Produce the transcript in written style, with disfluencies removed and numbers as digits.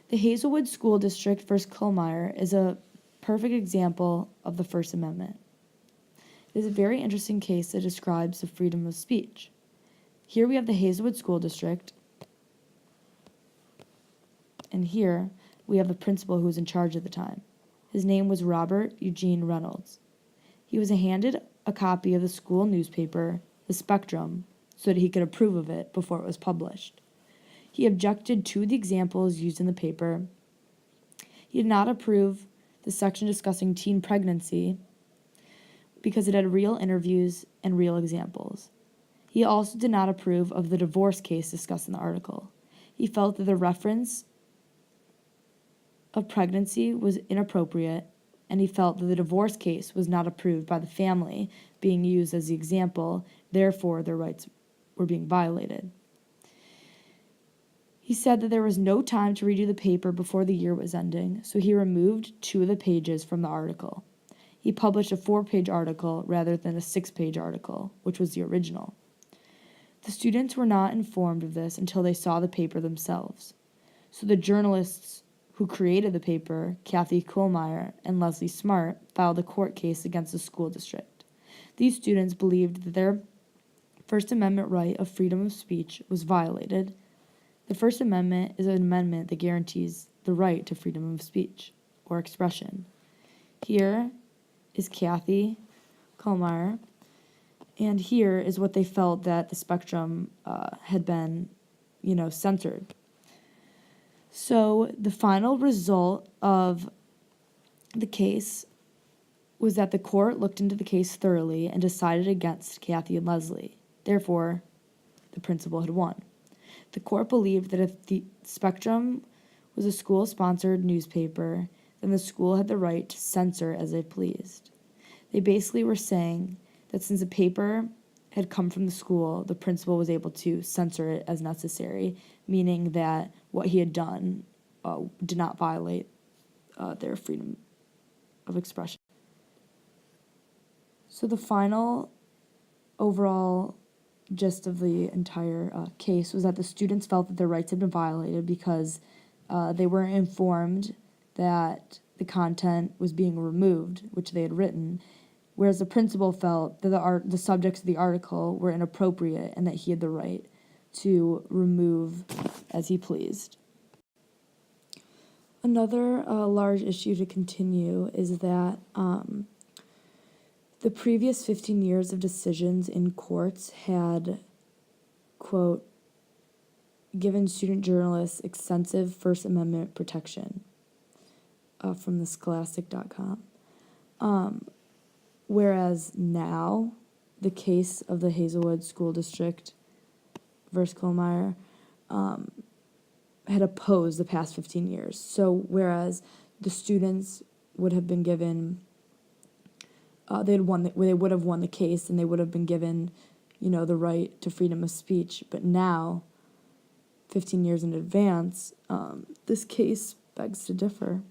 The Hazelwood School District versus Kohlmeyer is a perfect example of the First Amendment. It is a very interesting case that describes the freedom of speech. Here we have the Hazelwood School District, and here we have the principal who was in charge at the time. His name was Robert Eugene Reynolds. He was handed a copy of the school newspaper, The Spectrum, so that he could approve of it before it was published. He objected to the examples used in the paper. He did not approve the section discussing teen pregnancy because it had real interviews and real examples. He also did not approve of the divorce case discussed in the article. He felt that the reference of pregnancy was inappropriate, and he felt that the divorce case was not approved by the family being used as the example, therefore their rights were being violated. He said that there was no time to redo the paper before the year was ending, so he removed 2 of the pages from the article. He published a 4-page article rather than a 6-page article, which was the original. The students were not informed of this until they saw the paper themselves. So the journalists who created the paper, Kathy Kohlmeyer and Leslie Smart, filed a court case against the school district. These students believed that their First Amendment right of freedom of speech was violated. The First Amendment is an amendment that guarantees the right to freedom of speech or expression. Here is Kathy Kohlmeyer, and here is what they felt that the Spectrum had been, censored. So the final result of the case was that the court looked into the case thoroughly and decided against Kathy and Leslie. Therefore, the principal had won. The court believed that if the Spectrum was a school-sponsored newspaper, then the school had the right to censor as it pleased. They basically were saying that since the paper had come from the school, the principal was able to censor it as necessary, meaning that what he had done did not violate their freedom of expression. So the final overall gist of the entire case was that the students felt that their rights had been violated because they weren't informed that the content was being removed, which they had written, whereas the principal felt that the subjects of the article were inappropriate and that he had the right to remove as he pleased. Another large issue to continue is that the previous 15 years of decisions in courts had, quote, given student journalists extensive First Amendment protection, from the Scholastic.com. Whereas now, the case of the Hazelwood School District versus Kohlmeyer had opposed the past 15 years. So whereas the students would have been given, they would have won the case and they would have been given, the right to freedom of speech. But now, 15 years in advance, this case begs to differ.